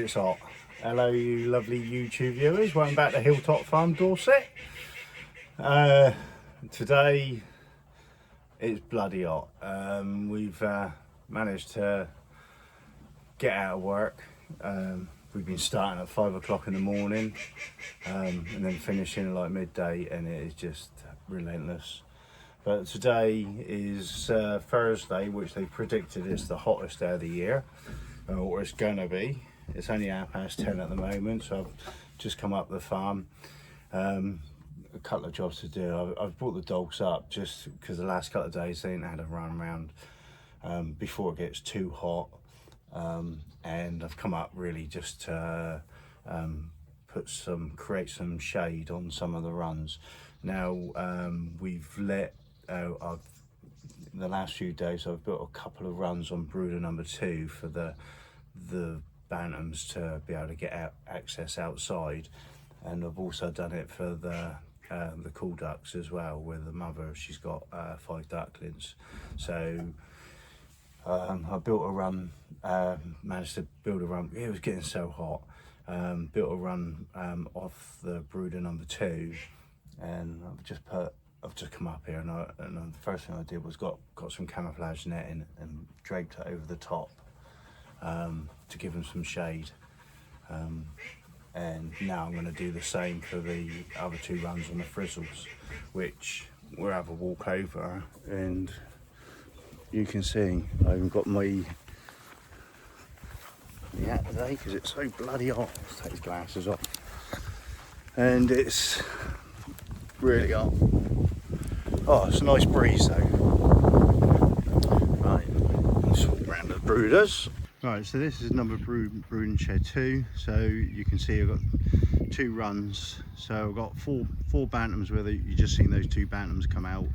it's hot. Hello you lovely YouTube viewers, welcome back to Hilltop Farm, Dorset. Today it's bloody hot. We've managed to get out of work. We've been starting at 5 o'clock in the morning and then finishing like midday, and it is just relentless. But today is Thursday, which they predicted is the hottest day of the year, or it's gonna be. It's only 10:30 at the moment, so I've just come up the farm. A couple of jobs to do. I've brought the dogs up just because the last couple of days they ain't had a run around before it gets too hot, and I've come up really just to create some shade on some of the runs. Now we've let the last few days I've built a couple of runs on brooder number 2 for the bantams to be able to get access outside, and I've also done it for the cool ducks as well, where the mother, she's got 5 ducklings. So I built a run, managed to build a run. It was getting so hot. Built a run off the brooder number 2, and I've just come up here, and the first thing I did was got some camouflage netting and draped it over the top to give them some shade. And now I'm going to do the same for the other 2 runs on the frizzles, which we'll have a walk over, and you can see I haven't got my hat today because it's so bloody hot. Let's take his glasses off, and it's really hot. Oh, it's a nice breeze though. Right, let's walk around the brooders. Right, so this is number brooding shed 2. So you can see I've got 2 runs. So I've got four bantams where you just seen those 2 bantams come out.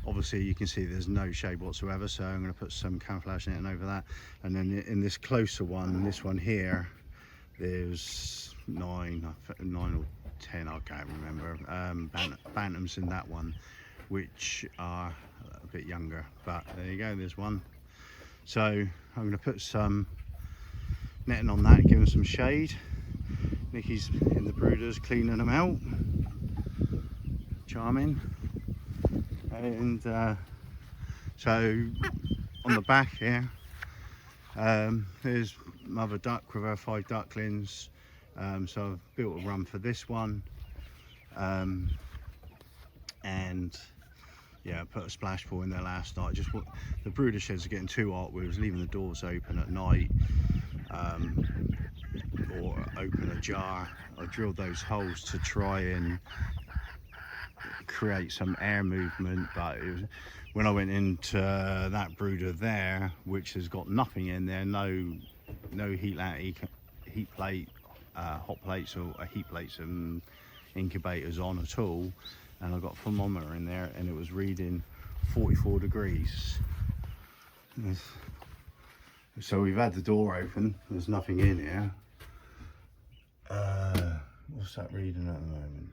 Obviously you can see there's no shade whatsoever, so I'm going to put some camouflage netting over that. And then in this closer one, this one here, there's 9 or 10, I can't remember, bantams in that one, which are a bit younger. But there you go, there's one. So I'm going to put some netting on that, give them some shade. Nicky's in the brooders cleaning them out. Charming. And so on the back here, there's mother duck with her 5 ducklings. So I've built a run for this one. And yeah, I put a splash pool in there last night. Just the brooder sheds are getting too hot. We was leaving the doors open at night, or open ajar. I drilled those holes to try and create some air movement, but it was, when I went into that brooder there, which has got nothing in there, no heat plate, hot plates or heat plates and incubators on at all, and I got a thermometer in there and it was reading 44 degrees. So we've had the door open, there's nothing in here. What's that reading at the moment?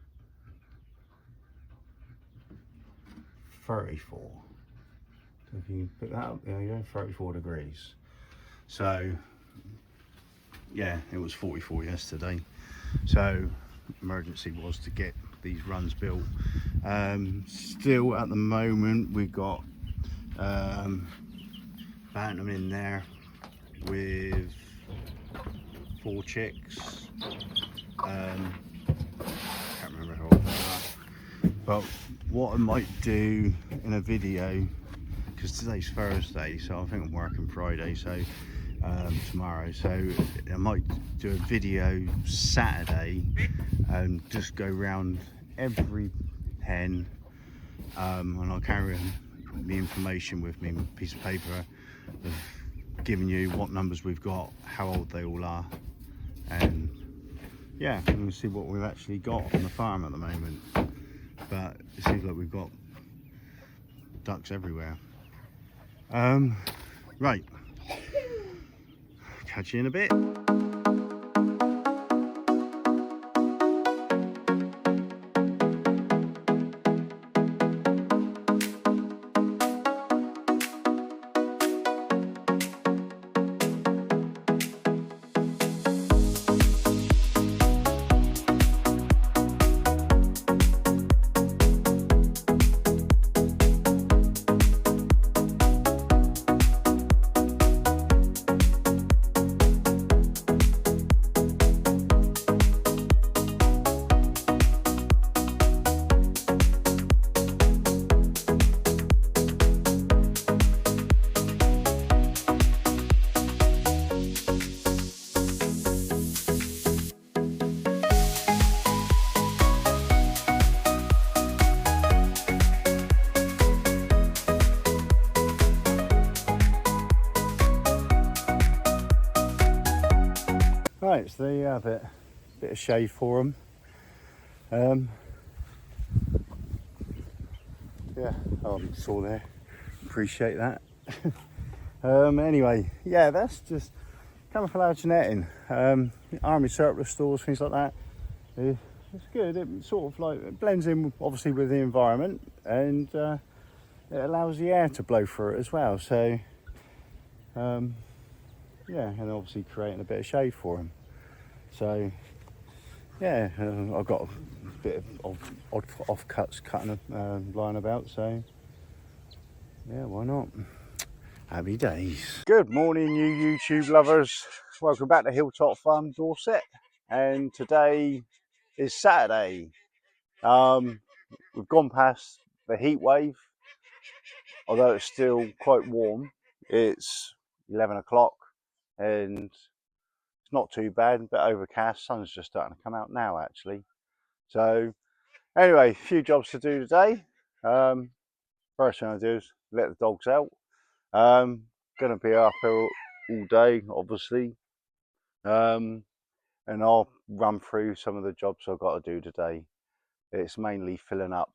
34. So if you put that up, there you go, 34 degrees. So yeah, it was 44 yesterday. So emergency was to get these runs built. Still at the moment we've got bantam in there with 4 chicks. Can't remember how old they are, but what I might do in a video, because today's Thursday, so I think I'm working Friday, so tomorrow, so I might do a video Saturday and just go around every pen, and I'll carry the information with me, a piece of paper of giving you what numbers we've got, how old they all are, and yeah, we'll see what we've actually got on the farm at the moment. But it seems like we've got ducks everywhere. Right, catch you in a bit. So there you have it, bit of shade for them. Yeah, I'm sure they appreciate that. Anyway, yeah, that's just camouflage netting. Army surplus stores, things like that. It's good. It sort of like it blends in obviously with the environment, and it allows the air to blow through it as well. So yeah, and obviously creating a bit of shade for them. So yeah, I've got a bit of odd offcuts cutting lying about. So yeah, why not? Happy days. Good morning, you YouTube lovers. Welcome back to Hilltop Farm, Dorset. And today is Saturday. We've gone past the heat wave, although it's still quite warm. It's 11 o'clock and it's not too bad, but overcast. Sun's just starting to come out now, actually. So anyway, a few jobs to do today. First thing I do is let the dogs out. Going to be up here all day, obviously, and I'll run through some of the jobs I've got to do today. It's mainly filling up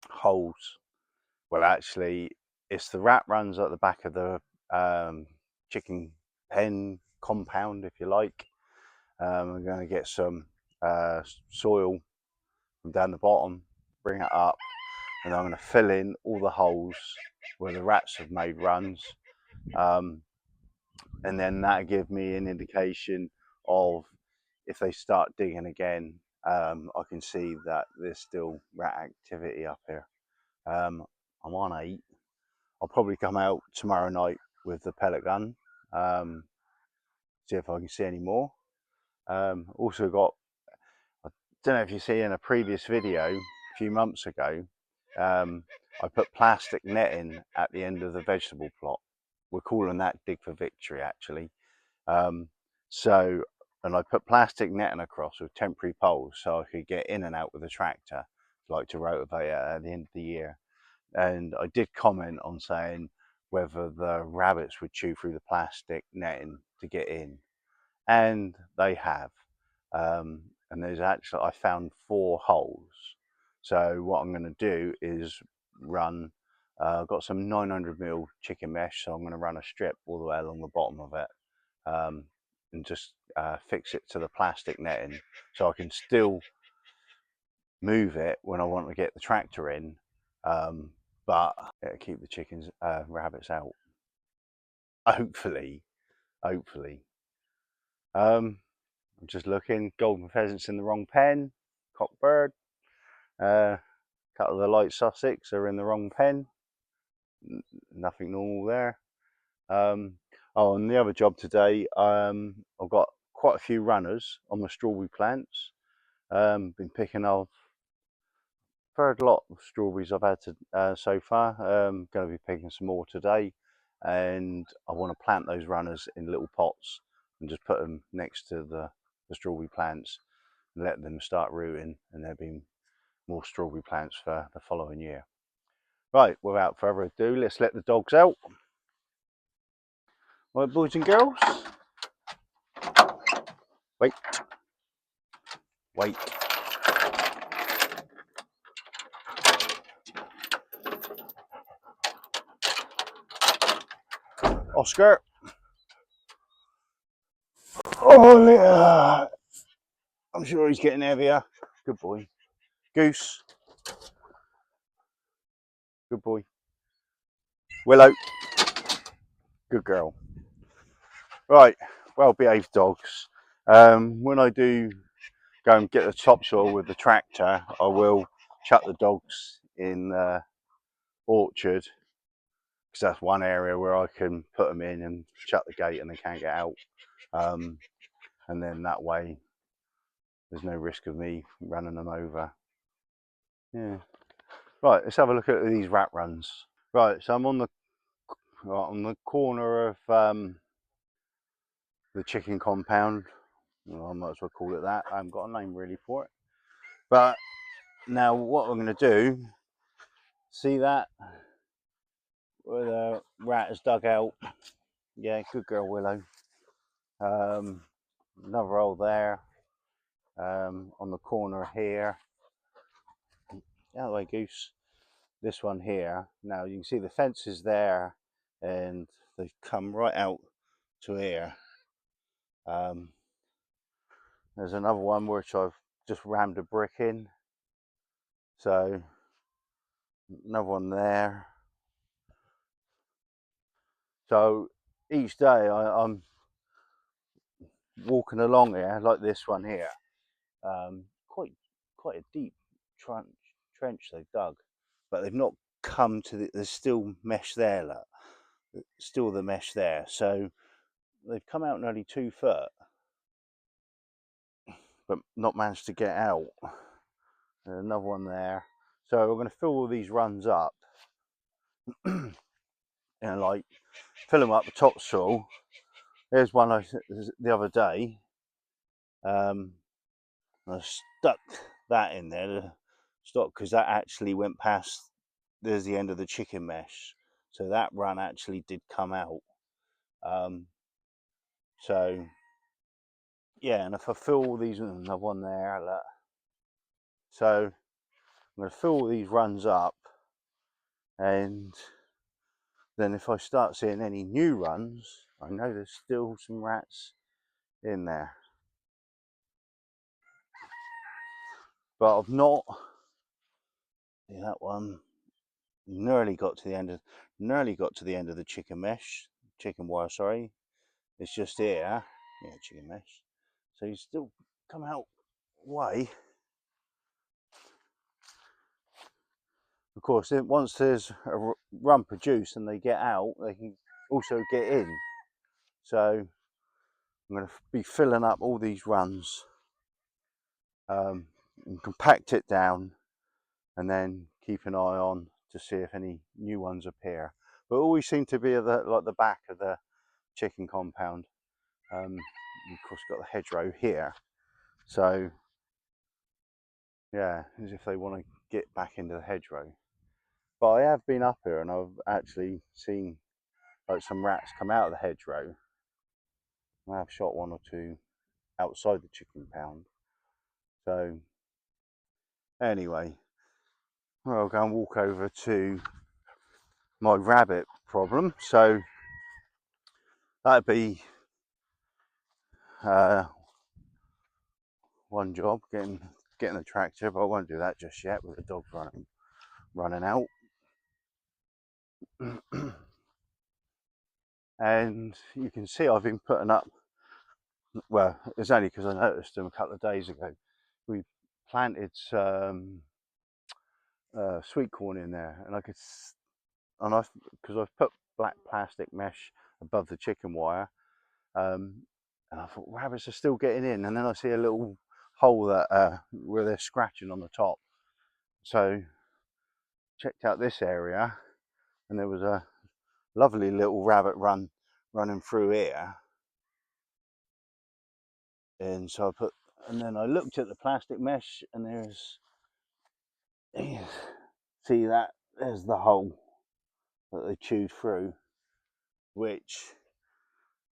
holes. Well, actually, it's the rat runs at the back of the chicken pen compound, if you like. I'm going to get some soil from down the bottom, bring it up, and I'm going to fill in all the holes where the rats have made runs. And then that give me an indication of if they start digging again. I can see that there's still rat activity up here. I'm on 8. I'll probably come out tomorrow night with the pellet gun, see if I can see any more. Also got, I don't know if you see in a previous video a few months ago, I put plastic netting at the end of the vegetable plot. We're calling that Dig for Victory, actually. And I put plastic netting across with temporary poles so I could get in and out with the tractor, like to rotivate at the end of the year. And I did comment on saying whether the rabbits would chew through the plastic netting to get in, and they have. And there's actually, I found 4 holes. So what I'm going to do is run, I've got some 900mm chicken mesh, so I'm going to run a strip all the way along the bottom of it, and just fix it to the plastic netting so I can still move it when I want to get the tractor in, but keep the chickens, rabbits out. Hopefully. I'm just looking. Golden pheasants in the wrong pen. Cockbird. A couple of the light Sussex are in the wrong pen. Nothing normal there. Oh, and the other job today, I've got quite a few runners on the strawberry plants. Been picking off third lot of strawberries I've had to, so far. Going to be picking some more today, and I want to plant those runners in little pots and just put them next to the strawberry plants and let them start rooting, and there'll be more strawberry plants for the following year. Right, without further ado, let's let the dogs out. Right, boys and girls. Wait. Oscar. Oh, yeah. I'm sure he's getting heavier. Good boy. Goose. Good boy. Willow. Good girl. Right, well behaved dogs. When I do go and get the topsoil with the tractor, I will chuck the dogs in the orchard, because that's one area where I can put them in and shut the gate and they can't get out. And then that way there's no risk of me running them over. Yeah. Right, let's have a look at these rat runs. Right, so I'm on the corner of the chicken compound. Well, I might as well call it that. I haven't got a name really for it. But now what I'm going to do, see that where the rat has dug out? Yeah, good girl, Willow. another hole there, on the corner here. Out of the way, goose. This one here. Now you can see the fence is there, and they've come right out to here. There's another one which I've just rammed a brick in. So another one there. So each day I'm walking along here, like this one here. Quite a deep trench they've dug, but they've not come to there's still mesh there, look. Still the mesh there. So they've come out nearly 2 foot, but not managed to get out. There's another one there. So we're going to fill all these runs up and like fill them up with topsoil. There's one the other day. I stuck that in there to stop, because that actually went past. There's the end of the chicken mesh, so that run actually did come out. So yeah, and if I fill all these, another one there, look. So I'm going to fill all these runs up, and then if I start seeing any new runs, I know there's still some rats in there. But I've not. See that one? Nearly got to the end of the chicken wire. Sorry, it's just here. Yeah, chicken mesh. So you still come out way. Of course, once there's a run produced and they get out, they can also get in. So I'm going to be filling up all these runs, and compact it down, and then keep an eye on to see if any new ones appear. But always seem to be at the back of the chicken compound. Of course, got the hedgerow here. So yeah, as if they want to get back into the hedgerow. But I have been up here and I've actually seen like some rats come out of the hedgerow. I have shot one or two outside the chicken pound. So anyway, I'll go and walk over to my rabbit problem. So that'd be one job, getting the tractor, but I won't do that just yet with the dogs running out. And you can see I've been putting up, well, it's only because I noticed them a couple of days ago. We planted some sweet corn in there, and because I've put black plastic mesh above the chicken wire, and I thought rabbits are still getting in, and then I see a little hole that where they're scratching on the top. So checked out this area, and there was a lovely little rabbit running through here. And so and then I looked at the plastic mesh, and see that there's the hole that they chewed through, which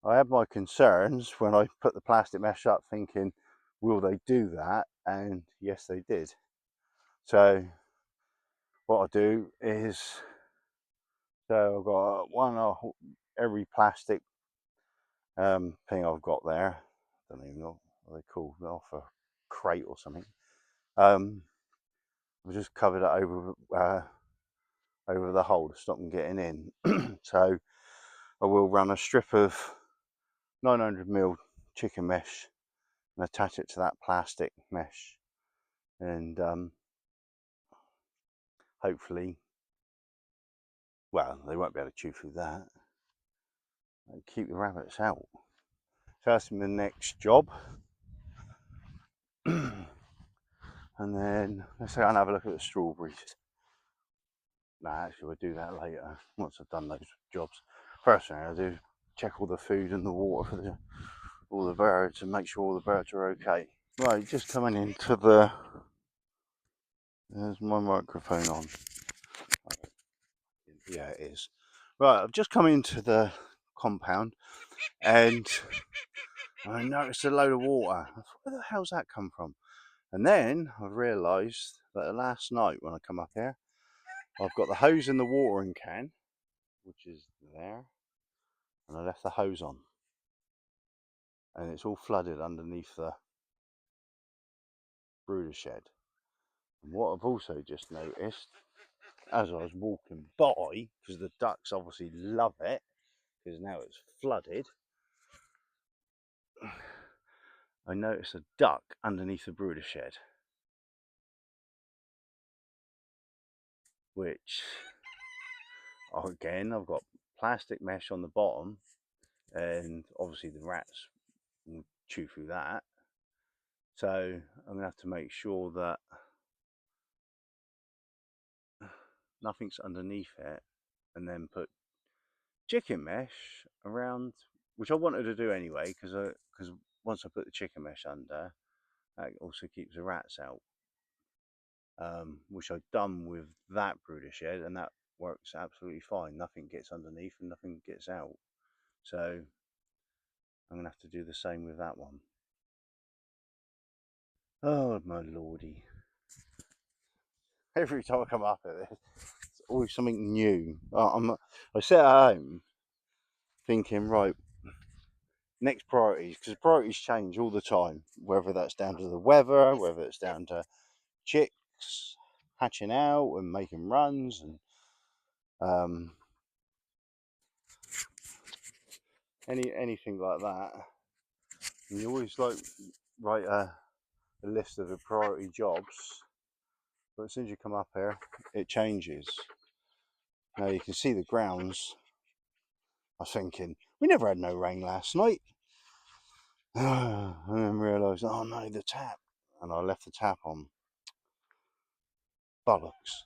I had my concerns when I put the plastic mesh up, thinking, will they do that? And yes, they did. So what I do is, so I've got one of every plastic thing I've got there. I don't even know what they call it, off a crate or something. I've just covered it over the hole to stop them getting in. So I will run a strip of 900mm chicken mesh and attach it to that plastic mesh, and hopefully, well, they won't be able to chew through that and keep the rabbits out. So that's the next job. And then let's go and have a look at the strawberries. Nah, actually we'll do that later once I've done those jobs. First thing I'll do is check all the food and the water for all the birds and make sure all the birds are okay. Right, just coming into there's my microphone on. Yeah, it is. Right, I've just come into the compound, and And I noticed a load of water. I thought, where the hell's that come from? And then I realised that last night when I come up here, I've got the hose in the watering can, which is there, and I left the hose on. And it's all flooded underneath the brooder shed. And what I've also just noticed, as I was walking by, because the ducks obviously love it, because now it's flooded, I noticed a duck underneath the brooder shed, which, again, I've got plastic mesh on the bottom, and obviously the rats will chew through that. So I'm gonna have to make sure that nothing's underneath it, and then put chicken mesh around, which I wanted to do anyway, because once I put the chicken mesh under, that also keeps the rats out. Which I've done with that brooder shed, and that works absolutely fine. Nothing gets underneath and nothing gets out. So I'm gonna have to do the same with that one. Oh my lordy! Every time I come up at this, it's always something new. I sit at home thinking, right, next priorities, because priorities change all the time. Whether that's down to the weather, whether it's down to chicks hatching out and making runs, and anything like that. And you always like write a list of the priority jobs, but as soon as you come up here, it changes. Now you can see the grounds. I was thinking, we never had no rain last night. And then realised, oh no, the tap. And I left the tap on. Bollocks.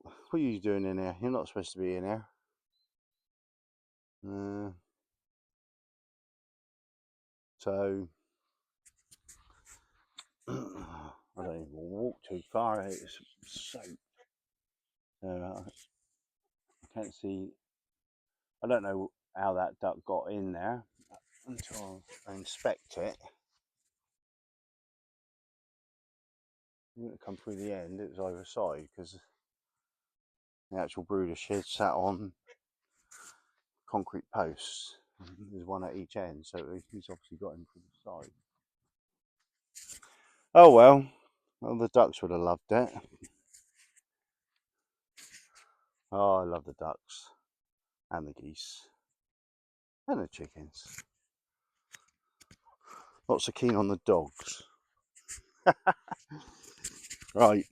What are you doing in here? You're not supposed to be in here. So, I don't even walk too far. It's soaked. I can't see. I don't know how that duck got in there until I inspect it. It wouldn't come through the end, it was either side, because the actual brooder shed sat on concrete posts. There's one at each end, so he's obviously got him through the side. Oh well, the ducks would have loved it. Oh, I love the ducks and the geese and the chickens. Not so keen on the dogs. Right,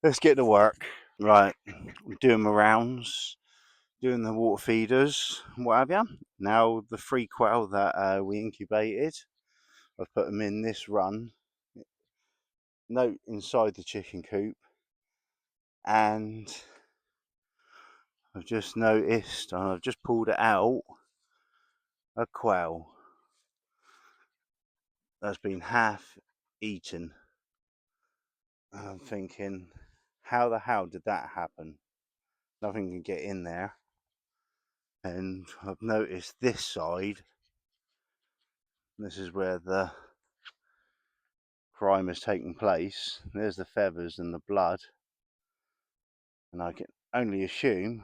let's get to work. Right, I'm doing my rounds, doing the water feeders, what have you. Now the 3 quail that we incubated, I've put them in this run. Note inside the chicken coop, and I've just noticed, and I've just pulled it out, a quail that's been half eaten. And I'm thinking, how the hell did that happen? Nothing can get in there. And I've noticed this side, this is where the crime has taken place. There's the feathers and the blood, and I can only assume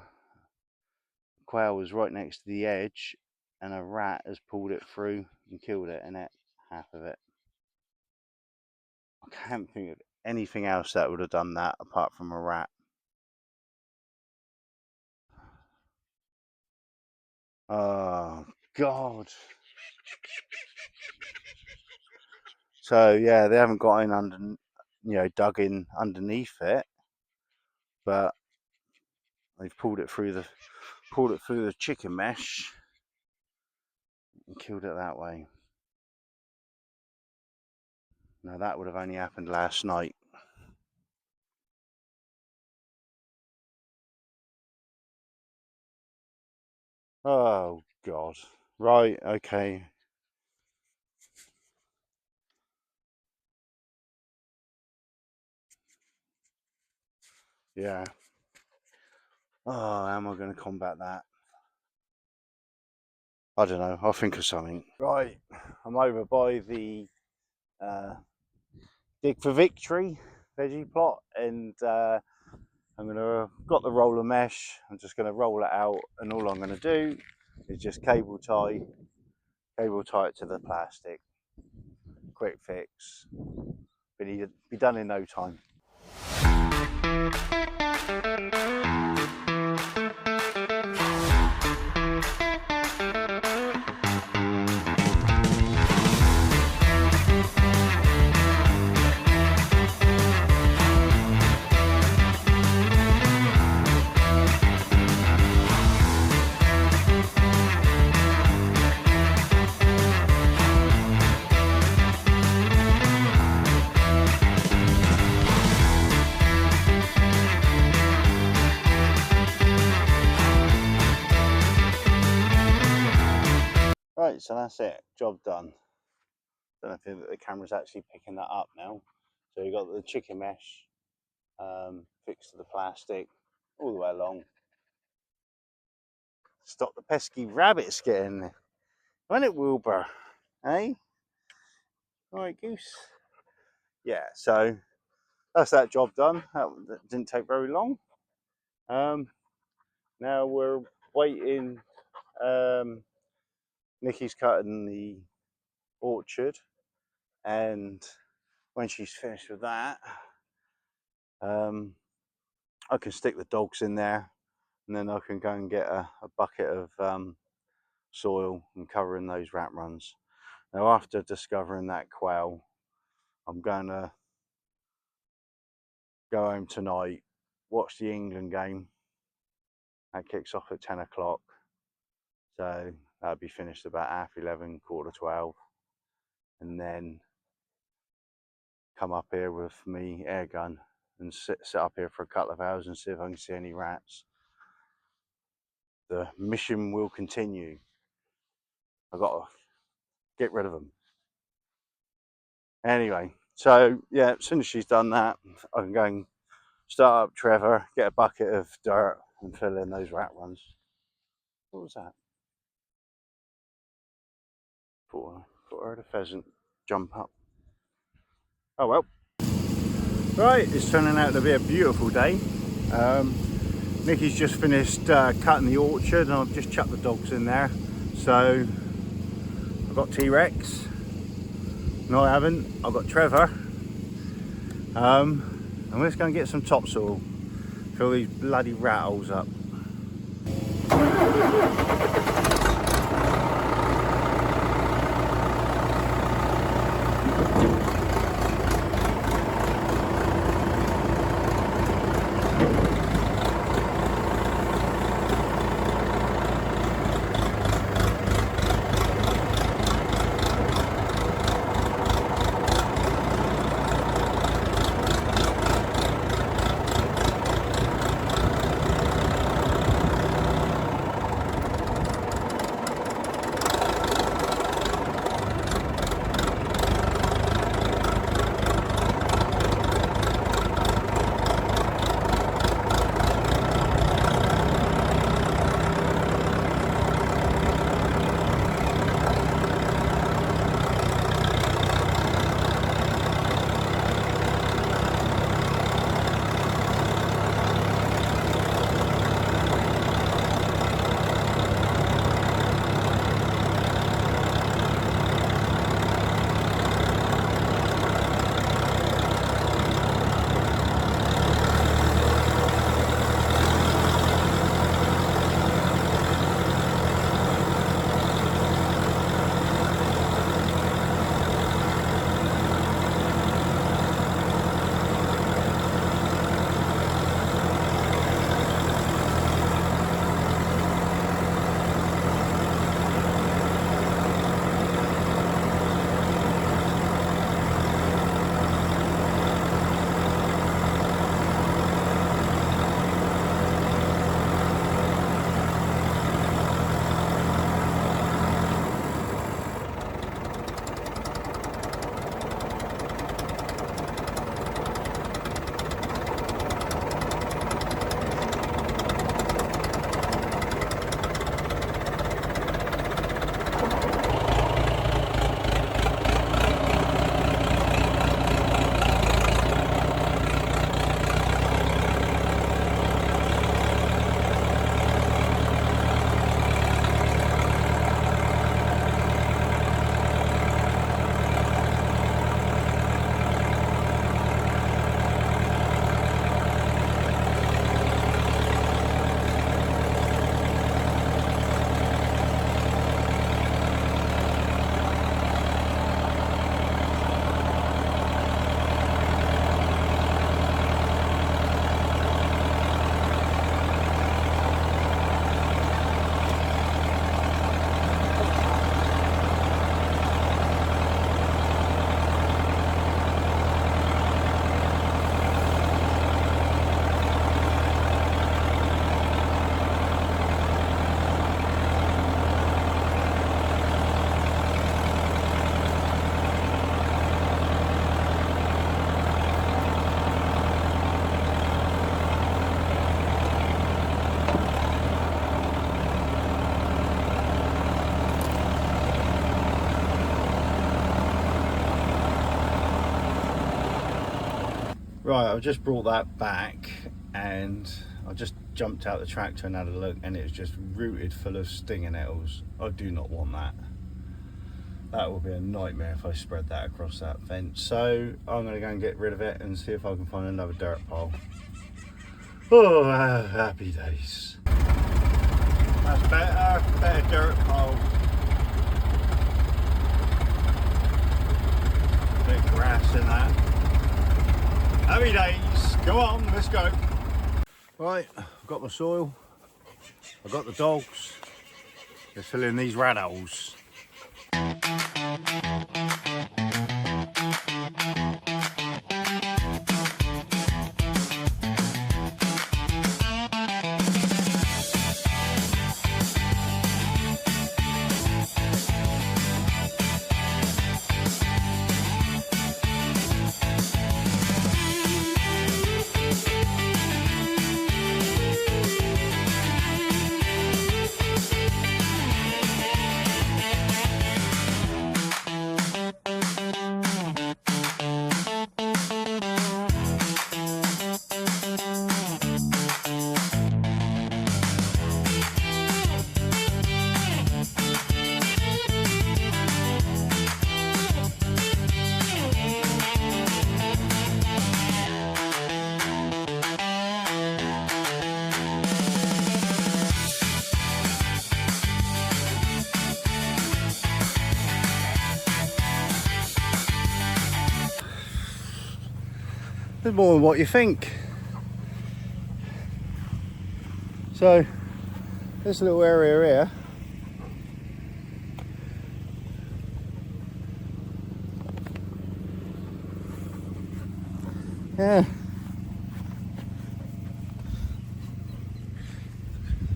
the quail was right next to the edge and a rat has pulled it through and killed it and ate half of it. I can't think of anything else that would have done that apart from a rat. Oh God. So yeah, they haven't got in under, dug in underneath it, but they've pulled it through the chicken mesh and killed it that way. Now that would have only happened last night. Oh God. Right, okay. Yeah. Oh, how am I going to combat that? I don't know, I'll think of something. Right, I'm over by the Dig for Victory veggie plot, and got the roller mesh. I'm just gonna roll it out, and all I'm gonna do is just cable tie it to the plastic. Quick fix, but it'll be done in no time. Right, so that's it, job done. Don't know if the camera's actually picking that up now. So you got the chicken mesh fixed to the plastic all the way along. Stop the pesky rabbits getting there. Won't it, Wilbur? Eh? Alright, Goose. Yeah, so that's that job done. That didn't take very long. Now we're waiting. Nicky's cutting the orchard, and when she's finished with that, I can stick the dogs in there, and then I can go and get a bucket of soil and cover in those rat runs. Now, after discovering that quail, I'm going to go home tonight, watch the England game. That kicks off at 10 o'clock. So that'll be finished about 11:30, 12:15. And then come up here with me air gun and sit up here for a couple of hours and see if I can see any rats. The mission will continue. I've got to get rid of them. Anyway, so yeah, as soon as she's done that, I can go and start up Trevor, get a bucket of dirt and fill in those rat runs. What was that? Thought I heard a pheasant jump up. Oh well. Right, it's turning out to be a beautiful day. Nicky's just finished cutting the orchard, and I've just chucked the dogs in there. So I've got T-Rex. No, I haven't. I've got Trevor. And we're just going to get some topsoil. Fill these bloody rat holes up. Right, I've just brought that back and I just jumped out the tractor and had a look, and it's just rooted full of stinger nettles. I do not want that. That would be a nightmare if I spread that across that fence. So I'm going to go and get rid of it and see if I can find another dirt pile. Oh, happy days. That's better dirt pile. Bit of grass in that. Happy days. Go on, let's go. Right, I've got my soil. I've got the dogs. They're filling these rat holes. There's more than what you think. So this little area here, yeah,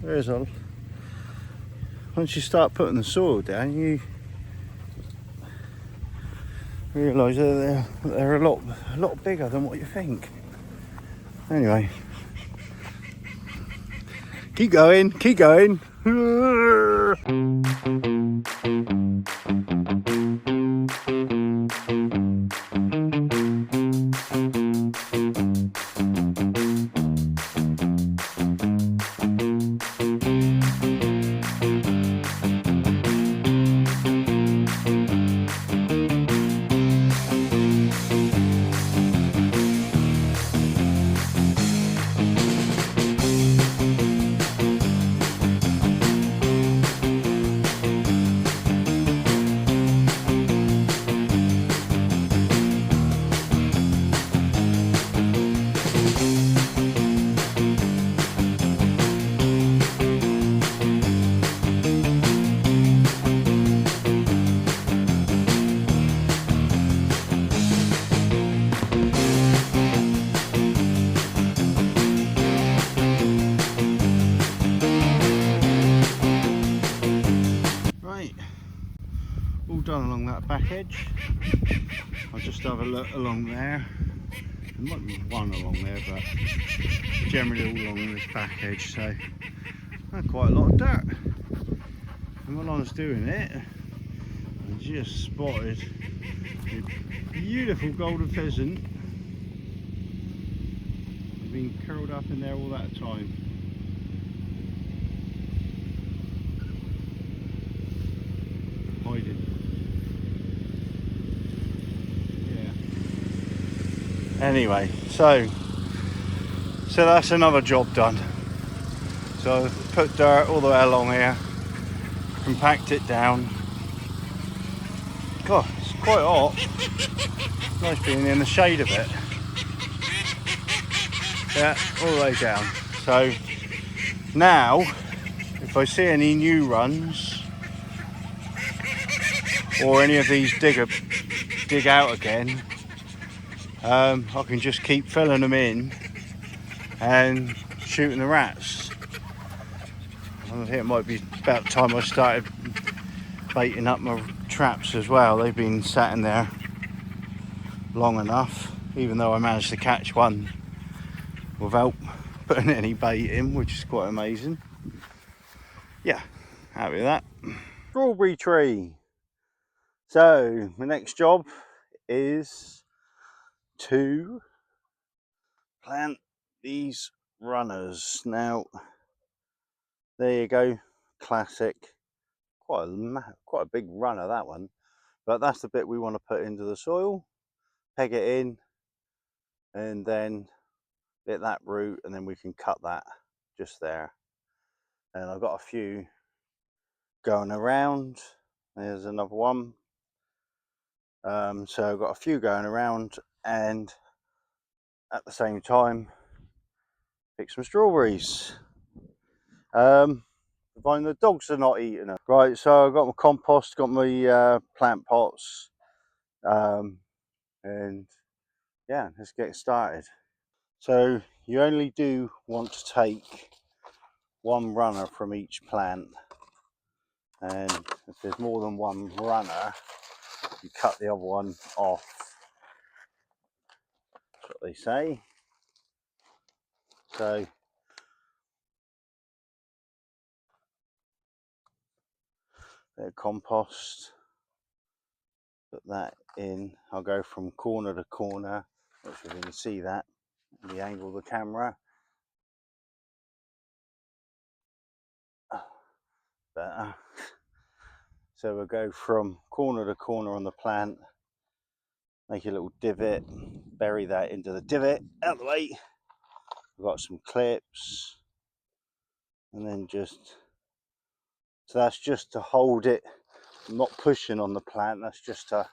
there's all. Once you start putting the soil down, you realise that they're a lot bigger than what you think. Anyway, keep going, keep going. All done along that back edge. I'll just have a look along there. There might be one along there, but generally all along this back edge, so quite a lot of dirt. And while I was doing it, I just spotted a beautiful golden pheasant. They've been curled up in there all that time. Hiding. Anyway, so that's another job done. So put dirt all the way along here, compact it down. God, it's quite hot. Nice being in the shade of it. Yeah, all the way down. So now, if I see any new runs or any of these dig out again, I can just keep filling them in and shooting the rats. I think it might be about time I started baiting up my traps as well. They've been sat in there long enough, even though I managed to catch one without putting any bait in, which is quite amazing. Yeah, happy with that. Strawberry tree. So my next job is to plant these runners. Now, there you go, classic. Quite a big runner, that one. But that's the bit we want to put into the soil, peg it in, and then hit that root, and then we can cut that just there. And I've got a few going around. There's another one. So I've got a few going around, and at the same time pick some strawberries. Find the dogs are not eating them. Right, so I've got my compost, got my plant pots, and yeah, let's get started. So you only do want to take one runner from each plant, and if there's more than one runner, you cut the other one off. That's what they say. So bit of compost, put that in. I'll go from corner to corner, which you can see that the angle of the camera. Better. So we'll go from corner to corner on the plant, make a little divot, bury that into the divot, out of the way. We've got some clips, and then just, so that's just to hold it. I'm not pushing on the plant, that's just to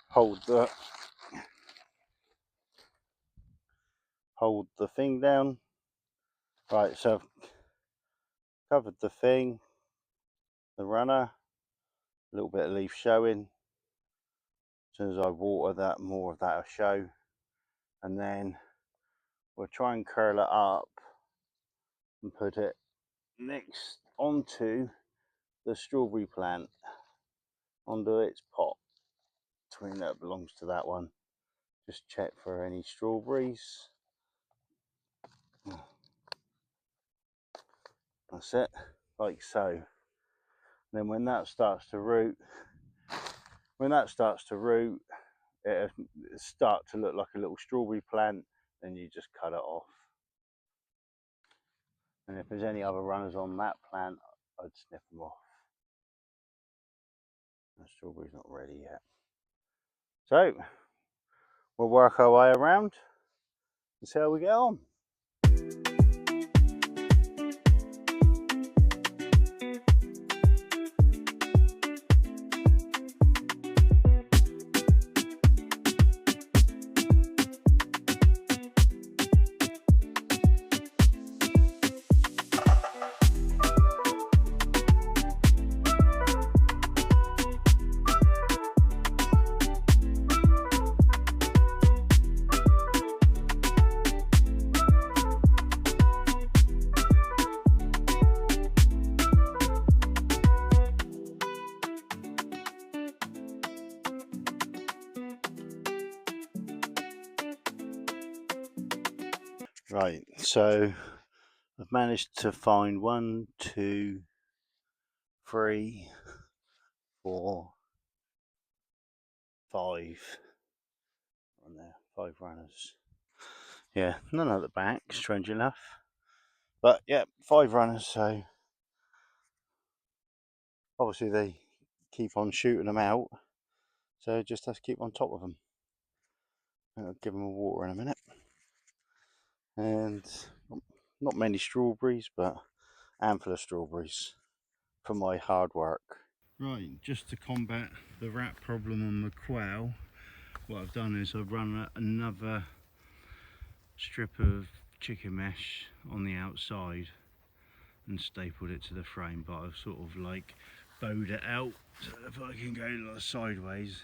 hold the thing down. Right, so I've covered the thing, the runner, a little bit of leaf showing. As soon as I water that, more of that will show, and then we'll try and curl it up and put it next onto the strawberry plant, onto its pot. Between that belongs to that one. Just check for any strawberries. That's it, like so. And then when that starts to root, it'll start to look like a little strawberry plant, then you just cut it off. And if there's any other runners on that plant, I'd snip them off. The strawberry's not ready yet. So we'll work our way around and see how we get on. Right, so I've managed to find 1, 2, 3, 4, 5 on there, 5 runners. Yeah, none at the back, strange enough. But yeah, 5 runners, so obviously they keep on shooting them out. So just have to keep on top of them. I'll give them a water in a minute. And not many strawberries, but a handful of strawberries for my hard work. Right, just to combat the rat problem on the quail, what I've done is I've run another strip of chicken mesh on the outside and stapled it to the frame, but I've sort of like bowed it out. So if I can go like sideways,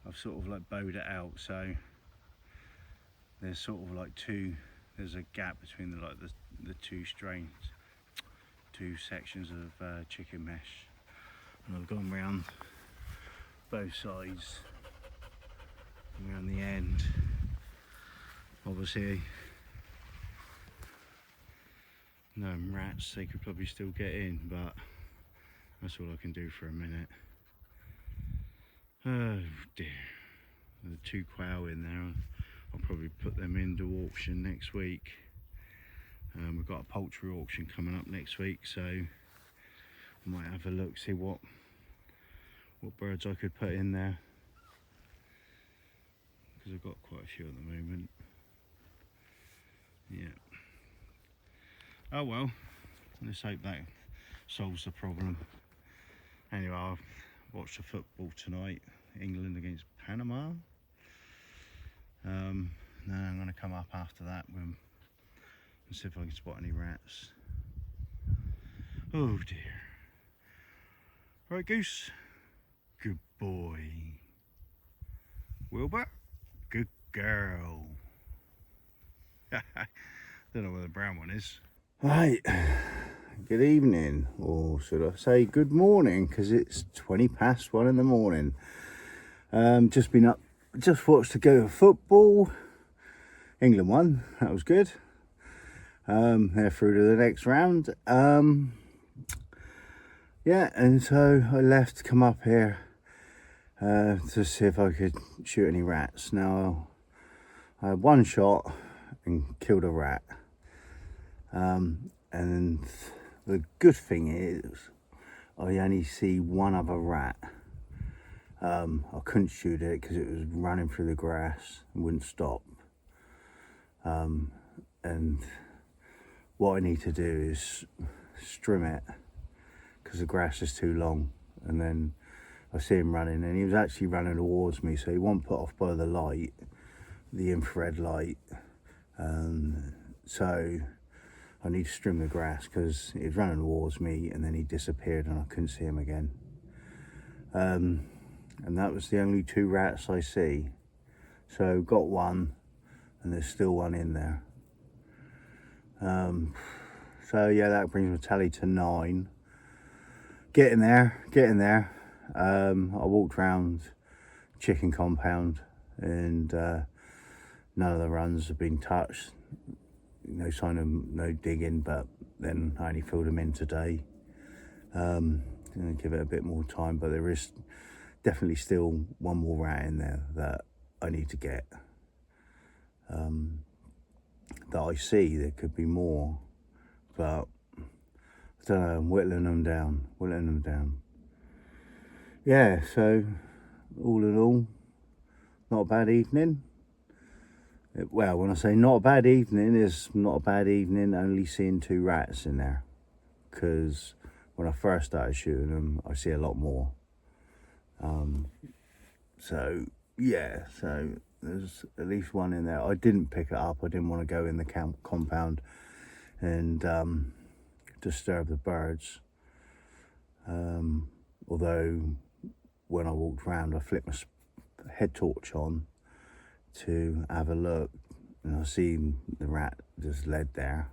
I've sort of like bowed it out, so there's sort of like there's a gap between the two sections of chicken mesh, and I've gone round both sides, around the end. Obviously no rats, they could probably still get in, but that's all I can do for a minute. Oh dear, there's 2 quail in there. I'll probably put them into auction next week. We've got a poultry auction coming up next week, so I might have a look, see what birds I could put in there, because I've got quite a few at the moment. Yeah. Oh well, let's hope that solves the problem. Anyway, I'll watch the football tonight, England against Panama. Then I'm going to come up after that and see if I can spot any rats. Oh dear. Right, Goose. Good boy. Wilbur. Good girl. Don't know where the brown one is. Right. Good evening, or should I say good morning, because it's 1:20 in the morning. Just been up, just watched the go of football. England won, that was good. They're through to the next round. Yeah, and so I left to come up here to see if I could shoot any rats. Now, I had one shot and killed a rat. And the good thing is, I only see one other rat. I couldn't shoot it because it was running through the grass and wouldn't stop. And what I need to do is strim it, because the grass is too long. And then I see him running, and he was actually running towards me, so he wasn't put off by the light, the infrared light. So I need to strim the grass, because he was running towards me and then he disappeared and I couldn't see him again. And that was the only 2 rats I see. So got one, and there's still one in there. So yeah, that brings my tally to 9. Getting there. I walked around chicken compound, and none of the runs have been touched. No sign of no digging, but then I only filled them in today. Gonna give it a bit more time, but there is definitely still one more rat in there that I need to get. That I see, there could be more, but I don't know, I'm whittling them down. Yeah, so all in all, not a bad evening. Well, when I say not a bad evening, it's not a bad evening only seeing 2 rats in there, because when I first started shooting them, I see a lot more. So yeah, so there's at least one in there. I didn't pick it up. I didn't want to go in the compound and disturb the birds. Although when I walked around, I flipped my head torch on to have a look, and I seen the rat just led there,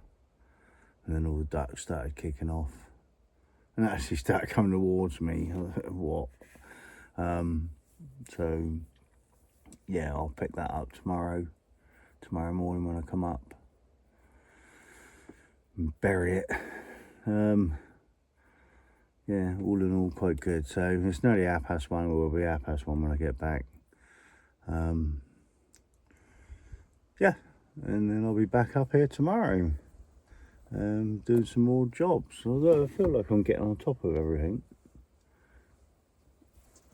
and then all the ducks started kicking off and actually started coming towards me. What? So yeah, I'll pick that up tomorrow morning when I come up and bury it. Yeah, all in all quite good. So it's nearly 1:30, or will be 1:30 when I get back. Yeah, and then I'll be back up here tomorrow, doing some more jobs. Although I feel like I'm getting on top of everything.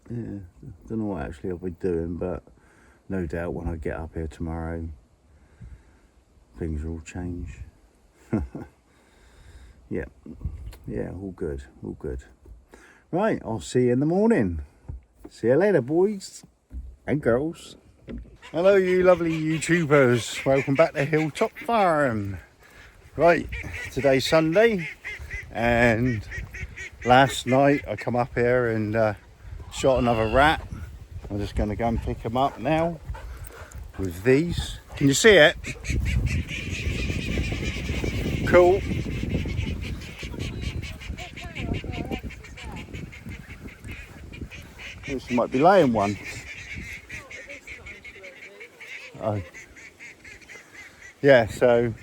Yeah, don't know what actually I'll be doing, but no doubt when I get up here tomorrow, things will change. Yeah, all good. Right, I'll see you in the morning. See you later, boys and girls. Hello, you lovely YouTubers. Welcome back to Hilltop Farm. Right, today's Sunday, and last night I come up here and shot another rat. I'm just going to go and pick him up now with these. Can you see it? Cool. This might be laying one. Oh. Yeah, so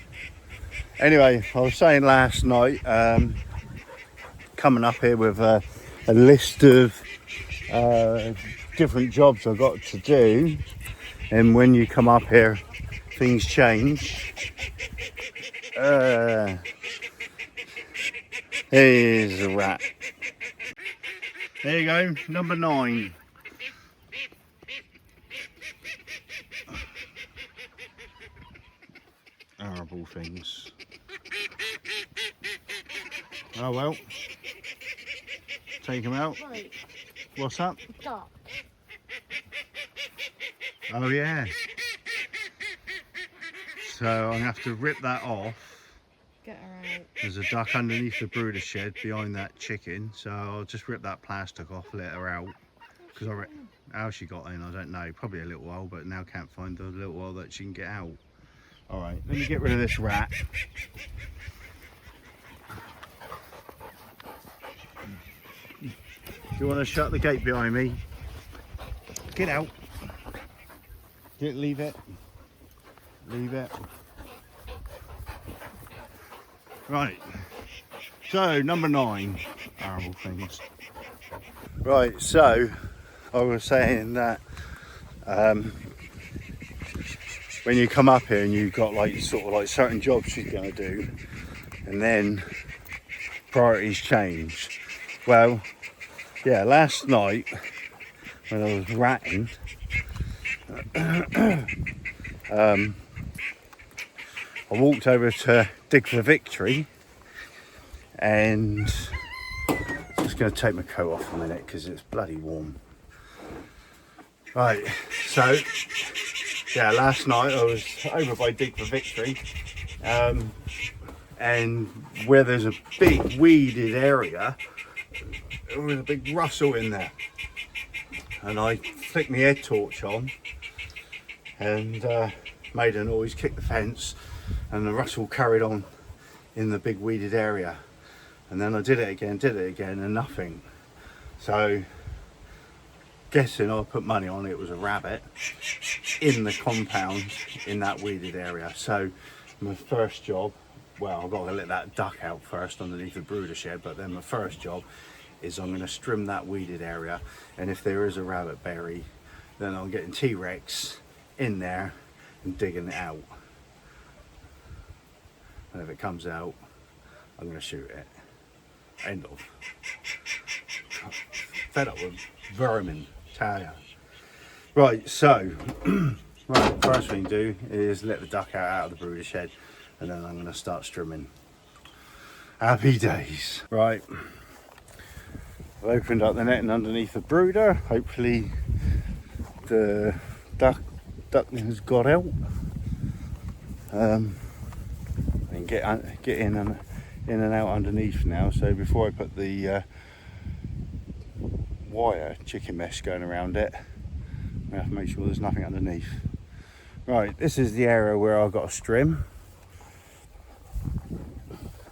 anyway, I was saying last night, coming up here with a list of different jobs I've got to do, and when you come up here things change. Here's a rat. There you go, number 9. Horrible things. Oh well. Take him out. Right. What's up? Duck. Oh yeah. So I'm gonna have to rip that off. Get her out. There's a duck underneath the brooder shed behind that chicken, so I'll just rip that plastic off, let her out. Because how she got in, I don't know. Probably a little while, but now can't find the little while that she can get out. All right, let me get rid of this rat. Do you want to shut the gate behind me? Get out. Leave it. Leave it. Right. So, number 9. Horrible things. Right, so I was saying that when you come up here and you've got like sort of like certain jobs you're going to do, and then priorities change. Well, yeah, last night when I was ratting, I walked over to Dig for Victory, and I'm just going to take my coat off a minute because it's bloody warm. Right, so yeah, last night I was over by Dig for Victory, and where there's a big weeded area, there was a big rustle in there, and I flicked my head torch on and made a noise, kicked the fence, and the rustle carried on in the big weeded area. And then I did it again, and nothing. So guessing I put money on it was a rabbit in the compound in that weeded area. So my first job, well, I've got to let that duck out first underneath the brooder shed, but then my first job is I'm going to trim that weeded area, and if there is a rabbit berry, then I'm getting T-Rex in there and digging it out. And if it comes out, I'm going to shoot it. End of. Fed up with vermin, tell ya. Right, so right, first thing to do is let the duck out of the brooder shed, and then I'm going to start trimming. Happy days. Right, I've opened up the netting underneath the brooder. Hopefully the duckling has got out. And get in and out underneath now. So before I put the wire chicken mesh going around it, I have to make sure there's nothing underneath. Right, this is the area where I've got a trim.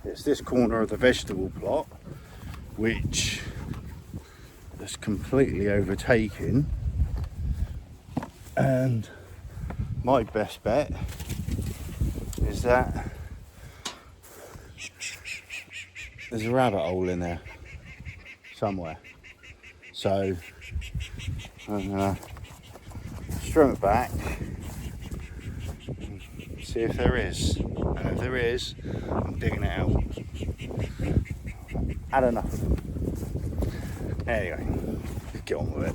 It's this corner of the vegetable plot, which is completely overtaken, and my best bet is that there's a rabbit hole in there somewhere. So I'm gonna strum it back, see if there is, and if there is, I'm digging it out. Had enough. Anyway, let's get on with it.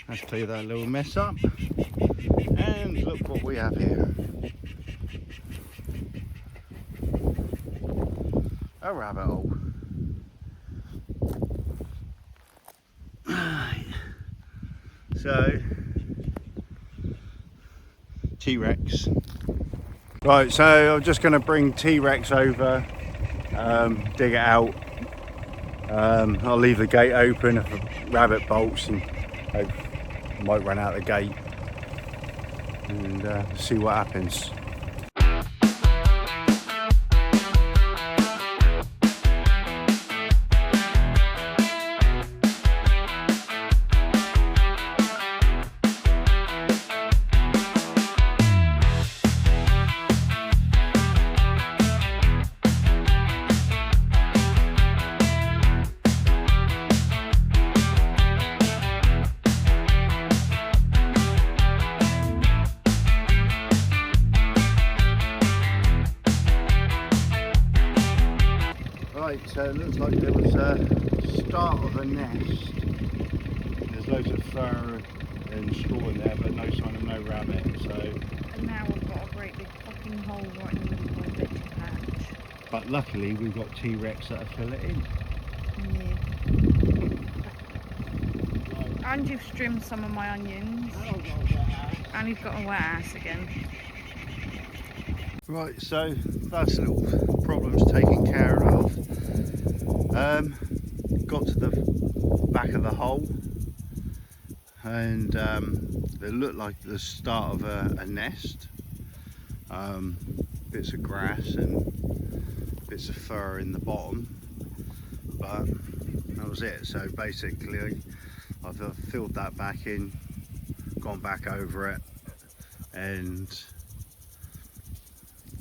let's clear that little mess up. And look what we have here. A rabbit hole. So, T-Rex. Right, so I'm just going to bring T-Rex over, dig it out. I'll leave the gate open if a rabbit bolts, and I might run out the gate and see what happens. Right, so it looks like there was a start of a nest. There's loads of fur and straw in there, but no sign of no rabbit. So. And now we've got a great big fucking hole right in the middle of the patch. But luckily we've got T-Rex that'll fill it in. Yeah. And you've trimmed some of my onions. And you've got a wet ass again. Right, so that's little problems taken care of. Got to the back of the hole, and it looked like the start of a nest. Bits of grass and bits of fur in the bottom, but that was it. So basically I've filled that back in, gone back over it, and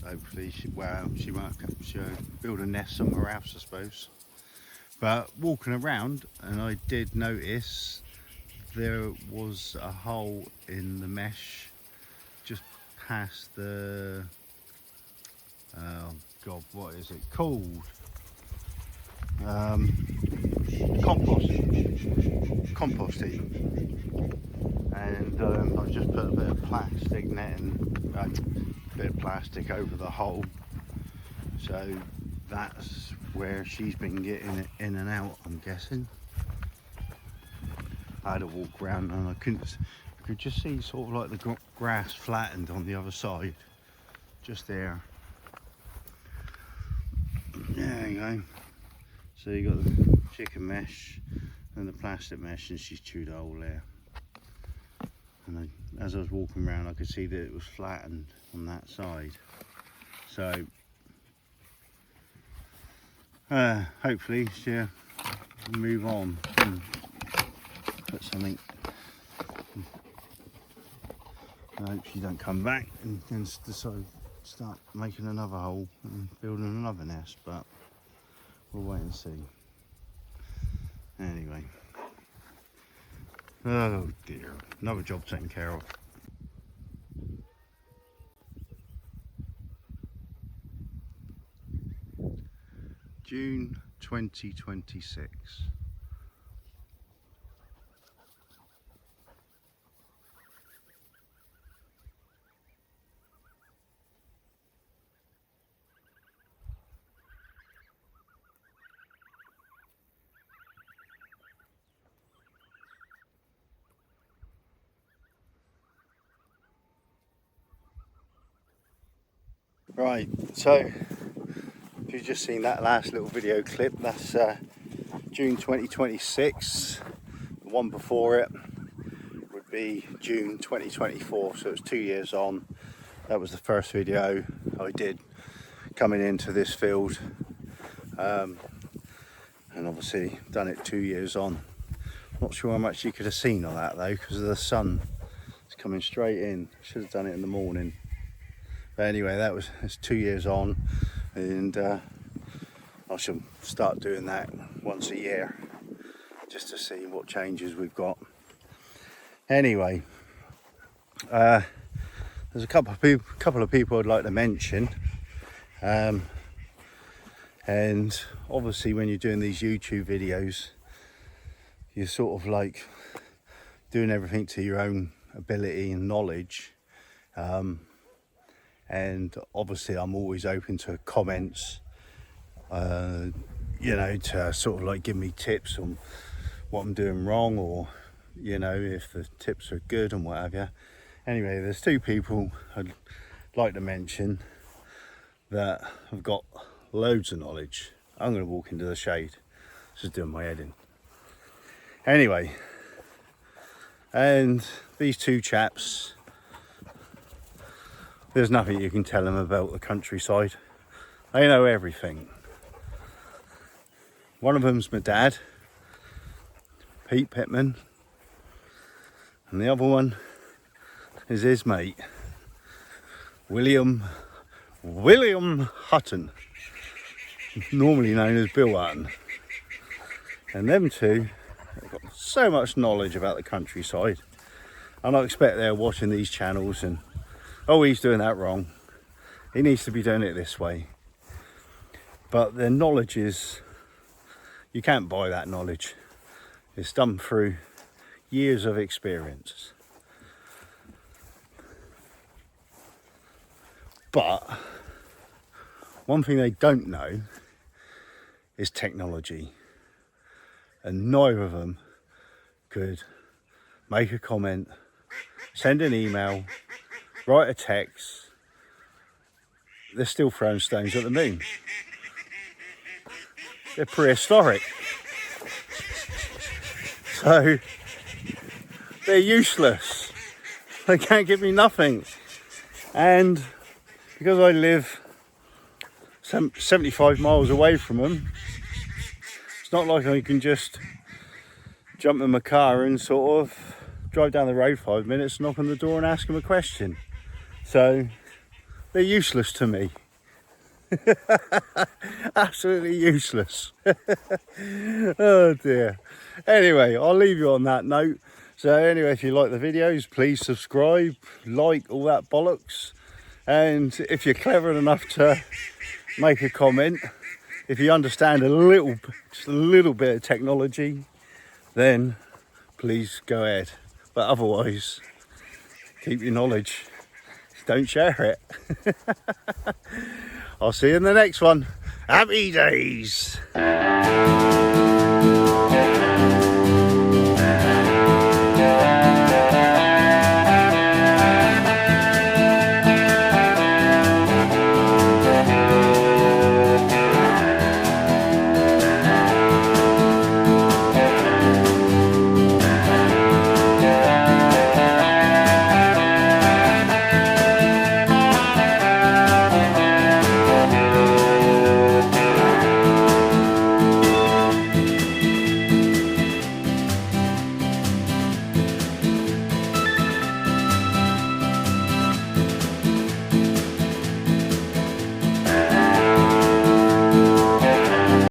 hopefully she might build a nest somewhere else, I suppose. But walking around, and I did notice there was a hole in the mesh just past the, oh god, what is it called? Compost heap. And I've just put a bit of plastic netting, a bit of plastic over the hole, so that's where she's been getting it in and out, I'm guessing. I had to walk around and I could just see sort of like the grass flattened on the other side, just there. There you go. So you got the chicken mesh and the plastic mesh, and she's chewed a hole there. And as I was walking around, I could see that it was flattened on that side. So hopefully she'll move on and put something. I hope she don't come back and then decide to start making another hole and building another nest, but we'll wait and see. Anyway, oh dear, another job taken care of. June 2026. Right, so if you've just seen that last little video clip, that's June 2026. The one before it would be June 2024, so it's 2 years on. That was the first video I did coming into this field, and obviously done it 2 years on. Not sure how much you could have seen on that though, because of the sun. It's coming straight in. Should have done it in the morning. But anyway, it's 2 years on, and I shall start doing that once a year just to see what changes we've got. Anyway, there's a couple of people I'd like to mention, and obviously when you're doing these YouTube videos, you're sort of like, doing everything to your own ability and knowledge. And obviously I'm always open to comments, you know, to sort of like give me tips on what I'm doing wrong, or, you know, if the tips are good and what have you. Anyway, there's two people I'd like to mention that have got loads of knowledge. I'm going to walk into the shade. Just doing my head in. Anyway, and these two chaps, there's nothing you can tell them about the countryside. They know everything. One of them's my dad, Pete Pittman, and the other one is his mate, William Hutton, normally known as Bill Hutton. And them two have got so much knowledge about the countryside, and I expect they're watching these channels and, oh, he's doing that wrong, he needs to be doing it this way. But their knowledge is, you can't buy that knowledge. It's done through years of experience. But one thing they don't know is technology. And neither of them could make a comment, send an email, write a text. They're still throwing stones at the moon. They're prehistoric. So they're useless. They can't give me nothing. And because I live 75 miles away from them, it's not like I can just jump in my car and sort of drive down the road 5 minutes, knock on the door and ask them a question. So they're useless to me. Absolutely useless. Oh dear. Anyway, I'll leave you on that note. So anyway, if you like the videos, please subscribe, like, all that bollocks. And if you're clever enough to make a comment, if you understand just a little bit of technology, then please go ahead. But otherwise, keep your knowledge. Don't share it. I'll see you in the next one. Happy days.